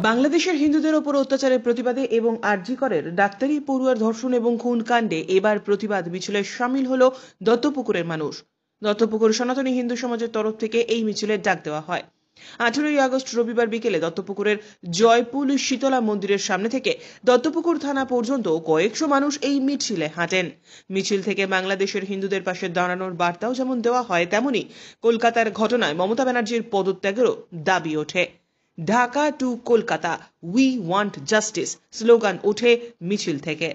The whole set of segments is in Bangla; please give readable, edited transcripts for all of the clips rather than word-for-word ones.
বাংলাদেশের হিন্দুদের ওপর অত্যাচারের প্রতিবাদে এবং আরজি করের ডাক্তারি পড়ুয়ার ধর্ষণ এবং খুন কাণ্ডে এবার প্রতিবাদ মিছিলে শামিল হলো দত্তপুকুরের মানুষ। দত্তপুকুর সনাতনী হিন্দু সমাজের তরফ থেকে এই মিছিলের ডাক দেওয়া হয়। 18ই আগস্ট রবিবার বিকেলে দত্তপুকুরের জয়পুল শীতলা মন্দিরের সামনে থেকে দত্তপুকুর থানা পর্যন্ত কয়েকশো মানুষ এই মিছিলে হাঁটেন। মিছিল থেকে বাংলাদেশের হিন্দুদের পাশে দাঁড়ানোর বার্তাও যেমন দেওয়া হয়, তেমনি কলকাতার ঘটনায় মমতা ব্যানার্জির পদত্যাগেরও দাবি ওঠে। Dhaka to Kolkata, we want justice slogan ওঠে মিছিল থেকে।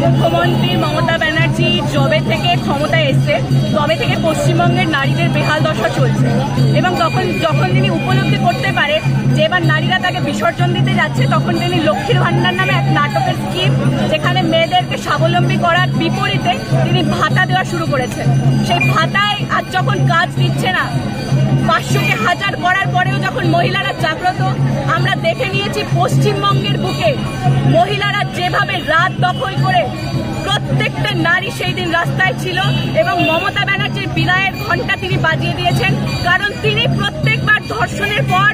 মুখ্যমন্ত্রী মমতা ব্যানার্জি যবে থেকে ক্ষমতায় এসছে তবে থেকে পশ্চিমবঙ্গের নারীদের বেহাল দশা চলছে, এবং যখন তিনি উপলব্ধি করতে পারে যে এবার নারীরা তাকে বিসর্জন দিতে যাচ্ছে, তখন তিনি লক্ষ্মীর ভান্ডার নামে এক নাটকের স্কিম, যেখানে মেয়েদেরকে স্বাবলম্বী করার বিপরীতে তিনি ভাতা দেওয়া শুরু করেছেন। সেই ভাতায় আজ যখন কাজ দিচ্ছে না, 500কে 1000 করার পরেও যখন মহিলারা জাগ্রত, আমরা দেখে নিয়েছি পশ্চিমবঙ্গের বুকে মহিলারা যেভাবে রাত দখল করে প্রত্যেকটা নারী সেই দিন রাস্তায় ছিল, এবং মমতা ব্যানার্জির বিদায়ের ঘন্টা তিনি বাজিয়ে দিয়েছেন। কারণ তিনি প্রত্যেকবার ধর্ষণের পর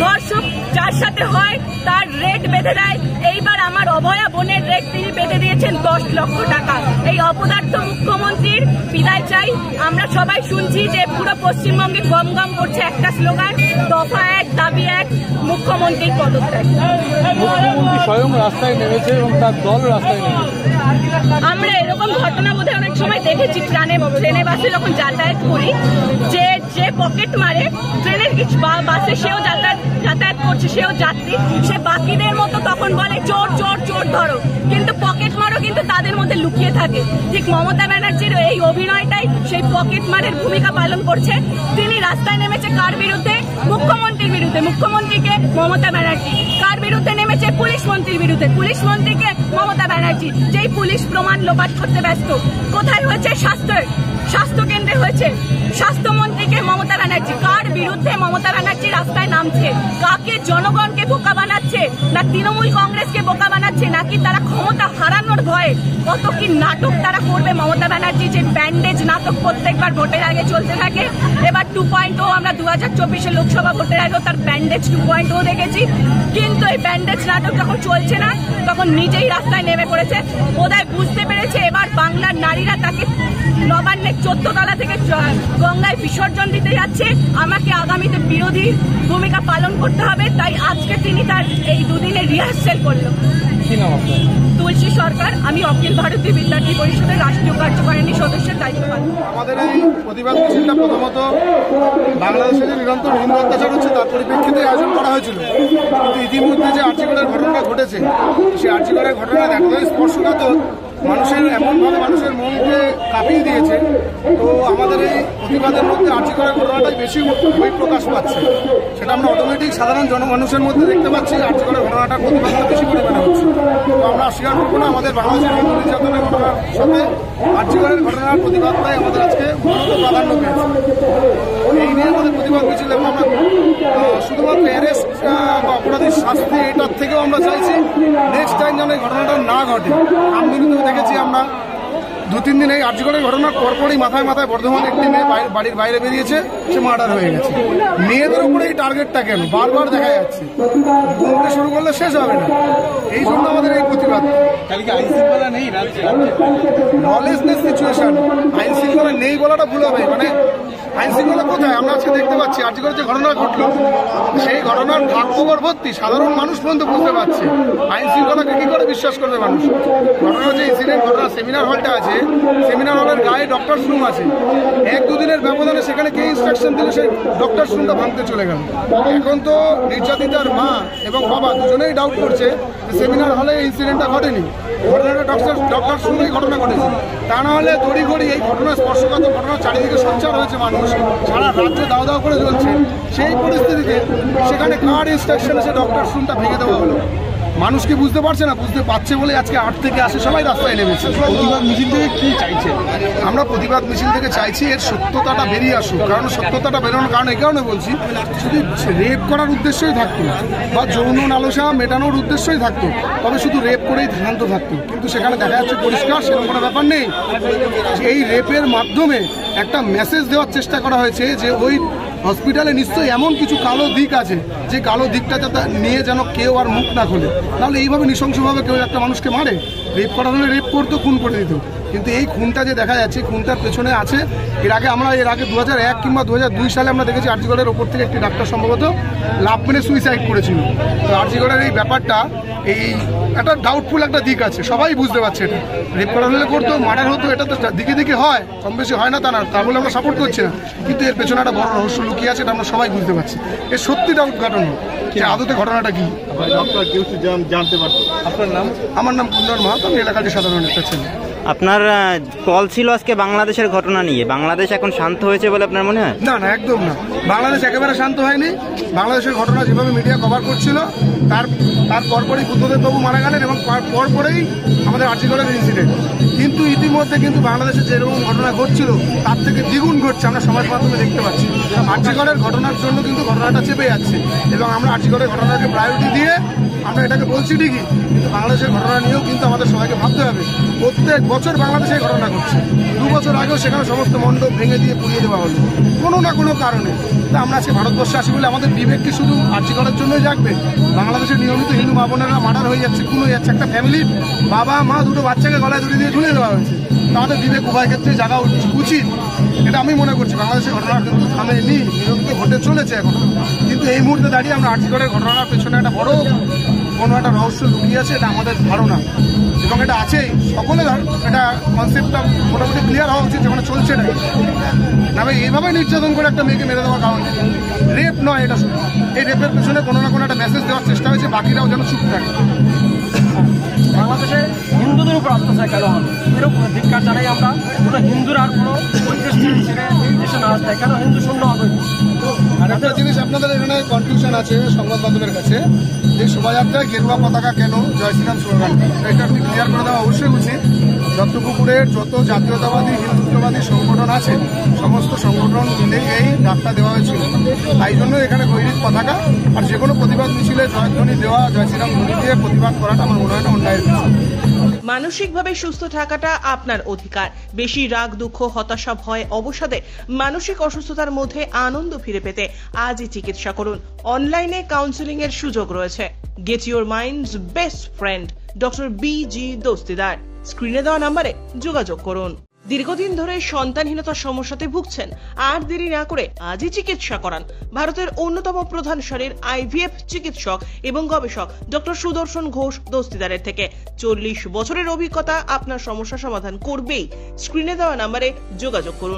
ধর্ষক যার সাথে হয় তার রেট বেঁধে দেয়। এইবার আমার অভয়া বোনের রেট তিনি বেঁধে দিয়েছেন 10 লক্ষ টাকা। এই অপদার্থ মুখ্যমন্ত্রীর বিদায় চাই। আমরা সবাই শুনছি যে পুরো পশ্চিমবঙ্গে গম গম করছে একটা স্লোগান, দফা 1 দাবি 1, মুখ্যমন্ত্রীর পদত্যাগ। মুখ্যমন্ত্রী স্বয়ং রাস্তায় নেমেছে এবং তার দল রাস্তায় নেমেছে। আমরা এরকম ঘটনা বোধহয় অনেক সময় দেখেছি ট্রেনে বাসে যখন যাতায়াত করি, যে পকেট মারে ট্রেনের বাসে সেও যাতায়াত করছে, সেও যাত্রী, সে বাকিদের মতো তখন বলে চোর চোর চোর ধরো, কিন্তু পকেট মারও কিন্তু তাদের মধ্যে লুকিয়ে থাকে। ঠিক মমতা ব্যানার্জির এই অভিনয়টাই সেই পকেট মারের ভূমিকা পালন করছে। তিনি রাস্তায় নেমেছে কার বিরুদ্ধে? মুখ্যমন্ত্রীর বিরুদ্ধে। মুখ্যমন্ত্রীকে মমতা ব্যানার্জি। কার বিরুদ্ধে নেমেছে? পুলিশ মন্ত্রীর বিরুদ্ধে। পুলিশ মন্ত্রীকে মমতা ব্যানার্জি, যেই পুলিশ প্রমাণ লোপাট করতে ব্যস্ত। কোথায় হয়েছে? স্বাস্থ্য কেন্দ্রে হয়েছে। স্বাস্থ্যমন্ত্রীকে মমতা ব্যানার্জি। কার বিরুদ্ধে মমতা ব্যানার্জি রাস্তায় নামছে? কাকে? জনগণকে বোকা বানাচ্ছে, না তৃণমূল কংগ্রেসকে বোকা বানাচ্ছে, নাকি তারা ক্ষমতা হারানোর ভয়ে? কত কি নাটক তারা করবে মমতা ব্যানার্জি, যে ব্যান্ডেজ নাটক প্রত্যেকবার ভোটের আগে চলতে থাকে। এবার 2.0 আমরা 2024 লোকসভা ভোটের আগেও তার ব্যান্ডেজ 2.0 দেখেছি। কিন্তু এই ব্যান্ডেজ নাটক যখন চলছে না, তখন নিজেই রাস্তায় নেমে পড়েছে। বোধহয় বুঝতে পেরেছে এবার বাংলার নারীরা তাকে নবান্নের 14 তলা থেকে গঙ্গায় বিসর্জন দিতে যাচ্ছে। আমাকে আগামীতে বিরোধী ভূমিকা পালন করতে হবে, তাই আজকে তিনি তার এই দুদিনের রিহার্সেল করলো। তুলসী সরকার, আমি অখিল ভারতীয় বিদ্যার্থী পরিষদের রাষ্ট্রীয় কার্যকারিণী সদস্যের দায়িত্ব পালন। আমাদের এই প্রতিবাদ মিছিলটা প্রথমত বাংলাদেশে যে নিরন্তর হিন্দু অত্যাচার হচ্ছে তার পরিপ্রেক্ষিতে আয়োজন করা হয়েছিল, কিন্তু ইতিমধ্যে যে আরজি করের ঘটনা ঘটেছে, সেই আরজি করের ঘটনা এতটাই স্পর্শকাতর, এমনভাবে মানুষের মনকে কাঁপিয়ে দিয়েছে। তো আমাদের এই প্রতিবাদের মধ্যে আরজি করের ঘটনাটাই বেশি বহিঃপ্রকাশ পাচ্ছে। সেটা আমরা অটোমেটিক সাধারণ জনমানুষের মধ্যে দেখতে পাচ্ছি। আরজি করের ঘটনাটার প্রতিবাদটা বেশি পরিমাণে হচ্ছে। তো আমরা অস্বীকার করবো না, আমাদের বাংলাদেশের হিন্দু নির্যাতনের ঘটনার সাথে আরজি করের ঘটনার প্রতিবাদটাই আমাদের আজকে মূলত প্রাধান্য পেয়েছে। এই নিয়ে আমাদের প্রতিবাদ মিছিল, এবং আমরা শুধুমাত্র অ্যারেস্ট বা অপরাধীর শাস্তি এটার থেকেও আমরা চাইছি নেক্সট টাইম যেন এই ঘটনাটা না ঘটে। আমদিনিতেও দেখেছি আমরা 2-3 দিন এই আরজি করের ঘটনার পরপরই মাথায় বর্ধমান একটি মেয়ে বাড়ির বাইরে বেরিয়েছে, সে মার্ডার হয়ে গেছে। মেয়েদের উপরে এই টার্গেটটা কেন বারবার দেখা যাচ্ছে? ঘুমতে শুরু করলে শেষ হবে না। এই জন্য আমাদের এই প্রতিবাদ। আইনশৃঙ্খলা নেই, ললেসনেস সিচুয়েশন, আইনশৃঙ্খলা নেই বলাটা ভুল হবে। মানে আইনশৃঙ্খলা কোথায়? আমরা আজকে দেখতে পাচ্ছি আরজি করে যে ঘটনা ঘটলো, সেই ঘটনার ভাগ্যবর ভর্তি সাধারণ মানুষ পর্যন্ত বুঝতে পারছে। আইনশৃঙ্খলাকে কি করে বিশ্বাস করবে মানুষ? ঘটনার যে ইনসিডেন্ট ঘটনা, সেমিনার হলটা আছে, সেমিনার হলের গায়ে ডক্টরস রুম আছে। 1-2 দিনের ব্যবধানে সেখানে কে ইনস্ট্রাকশন দিলে সেই ডক্টরস রুমটা ভাঙতে চলে গেল। এখন তো নির্যাতিতার মা এবং বাবা দুজনেই ডাউট করছে যে সেমিনার হলে ইনসিডেন্টটা ঘটেনি, ঘটনাটা ডক্টরস রুমেই ঘটনা ঘটেছে। তা না হলে তড়িঘড়ি এই ঘটনা স্পর্শকাতর ঘটনা চারিদিকে সোচ্চার হয়েছে মানুষ, সারা রাজ্য দাও দাও করে জ্বলছে। সেই পরিস্থিতিতে সেখানে কার ইনস্ট্রাকশনে সে ডক্টরস রুমটা ভেঙে দেওয়া হলো? মানুষকে বুঝতে পারছে না, বুঝতে পারছে বলে আজকে 8 থেকে আসে সবাই রাস্তায় নেমেছে। প্রতিবাদ মিছিল থেকে কি চাইছে? আমরা প্রতিবাদ মিছিল থেকে চাইছি এর সত্যতাটা বেরিয়ে আসুক। কারণ সত্যতাটা বেরোনোর কারণ এই কারণে বলছি, যদি রেপ করার উদ্দেশ্যই থাকতো বা যৌন লালসা মেটানোর উদ্দেশ্যই থাকতো তবে শুধু রেপ করেই শান্ত থাকতো, কিন্তু সেখানে দেখা যাচ্ছে পরিষ্কার সেরকম কোনো ব্যাপার নেই। এই রেপের মাধ্যমে একটা মেসেজ দেওয়ার চেষ্টা করা হয়েছে যে ওই হসপিটালে নিশ্চয়ই এমন কিছু কালো দিক আছে যে কালো দিকটা যাতে নিয়ে যেন কেউ আর মুখ না খোলে। নাহলে এইভাবে নৃশংসভাবে কেউ একটা মানুষকে মারে, রেপ করা হলে রেপ করতো, খুন করে দিত। কিন্তু এই খুনটা যে দেখা যাচ্ছে, খুনটার পেছনে আছে এর আগে 2001 কিংবা 2002 সালে আমরা দেখেছি আরজিগড়ের ওপর থেকে একটি ডাক্তার সম্ভবত লাফ মেরে সুইসাইড করেছিল। তো আরজিগড়ের এই ব্যাপারটা এই একটা ডাউটফুল একটা দিক আছে, সবাই বুঝতে পারছে। এটা রেপ করা হলে করতো, মার্ডার হতো, এটা তো দিকে দিকে হয়, কম বেশি হয় না তা না, তার বলে আমরা সাপোর্ট করছি না। কিন্তু এর পেছনে একটা বড় রহস্য লুকিয়ে আছে, এটা আমরা সবাই বুঝতে পারছি। এর সত্যিটা উদ্ঘাটন যে আদতে ঘটনাটা কি জানতে পারতো। আপনার নাম? আমার নাম কুন্দন মাহাতো, আমি এলাকাটি সাধারণ একটা ছেলে। আপনার কল ছিল আজকে বাংলাদেশের ঘটনা নিয়ে, বাংলাদেশ এখন শান্ত হয়েছে বলে আপনার মনে হয়? না না, একদম না, বাংলাদেশ একেবারে শান্ত হয়নি। বাংলাদেশের ঘটনা যেভাবে মিডিয়া কভার করছিল তার পরপরই বুদ্ধদেব বাবু মারা গেলেন এবং পরপরেই আমাদের আরজিগড়ের ইনসিডেন্ট। কিন্তু ইতিমধ্যে কিন্তু বাংলাদেশে যেরকম ঘটনা ঘটছিল তার থেকে দ্বিগুণ ঘটছে, আমরা সমাজ মাধ্যমে দেখতে পাচ্ছি। আরজিগড়ের ঘটনার জন্য কিন্তু ঘটনাটা চেপে যাচ্ছে এবং আমরা আরজিগড়ের ঘটনাকে প্রায়োরিটি দিয়ে আমরা এটাকে বলছি ঠিকই, কিন্তু বাংলাদেশের ঘটনা নিয়েও কিন্তু আমাদের সবাইকে ভাবতে হবে। প্রত্যেক বছর বাংলাদেশে ঘটনা ঘটছে, 2 বছর আগেও সেখানে সমস্ত মণ্ডপ ভেঙে দিয়ে পুড়িয়ে দেওয়া হলো কোনো না কোনো কারণে। তা আমরা আজকে ভারতবর্ষে আসি বলে আমাদের বিবেক কি শুধু আরজিগড়ের জন্যই জাগবে? বাংলাদেশের নিয়মিত হিন্দু মা বোনেরা মার্ডার হয়ে যাচ্ছে, খুন হয়ে যাচ্ছে, একটা ফ্যামিলির বাবা মা 2 বাচ্চাকে গলায় দড়ি দিয়ে ঝুলিয়ে দেওয়া হয়েছে। আমাদের বিবেক উভয় ক্ষেত্রে জাগা উচিত, এটা আমি মনে করছি। বাংলাদেশের ঘটনা কিন্তু থামেনি, নিয়মিত ঘটে চলেছে এখন। কিন্তু এই মুহূর্তে দাঁড়িয়ে আমরা আরজিগড়ের ঘটনার পেছনে একটা বড় কোনো একটা রহস্য লুকিয়ে আছে, এটা আমাদের ধারণা এবং এটা আছেই। সকলে এটা কনসেপ্টটা মোটামুটি ক্লিয়ার হওয়া উচিত যেখানে চলছে না। তবে এইভাবে নির্যাতন করে একটা মেয়েকে মেরে দেওয়ার কারণ রেপ নয়, এটা শুধু এই রেপের পেছনে কোনো না কোনো একটা মেসেজ দেওয়ার চেষ্টা হয়েছে, বাকিরাও যেন চুপ থাকে। বাংলাদেশে হিন্দুদের উপর অত্যাচার কেন হবে, এরকম ধিক্কার জানাই আমরা। কোনো হিন্দুর আর কোনো দেশে না আসতে কেন হিন্দু শূন্য হবে। আর একটা জিনিস আপনাদের এখানে কনফিউশন আছে সংবাদ মাধ্যমের কাছে, যে শোভাযাত্রায় গেরুয়া পতাকা কেন, জয় শ্রীরাম স্লোগান, এটা আপনি ক্লিয়ার করে দেওয়া অবশ্যই উচিত। দত্তপুকুরের যত জাতীয়তাবাদী হিন্দুত্ববাদী সংগঠন আছে সমস্ত সংগঠন মিলে এই ডাকটা দেওয়া হয়েছিল, তাই জন্য এখানে গৈরিক পতাকা। আর যে কোনো প্রতিবাদ মিছিলে জয়ধ্বনি দেওয়া, জয় শ্রীরাম ধ্বনি দিয়ে প্রতিবাদ করাটা আমার মনে হয় না অন্যায়ের বিষয়। মানসিকভাবে সুস্থ থাকাটা আপনার অধিকার। বেশি রাগ, দুঃখ, হতাশা, ভয়, অবসাদে মানসিক অসুস্থতার মধ্যে আনন্দ ফিরে পেতে আজই চিকিৎসা করুন। অনলাইনে কাউন্সেলিং এর সুযোগ রয়েছে। Get your minds best friend, doctor BG Dastidar. স্ক্রিনে দেওয়া নম্বরে যোগাযোগ করুন। দীর্ঘদিন ধরে সন্তানহীনতার সমস্যাতে ভুগছেন? আর দেরি না করে আজই চিকিৎসা করান। ভারতের অন্যতম প্রধান সারির IVF চিকিৎসক এবং গবেষক ডক্টর সুদর্শন ঘোষ দস্তিদারের থেকে 40 বছরের অভিজ্ঞতা আপনার সমস্যা সমাধান করবেই। স্ক্রিনে দেওয়া নম্বরে যোগাযোগ করুন।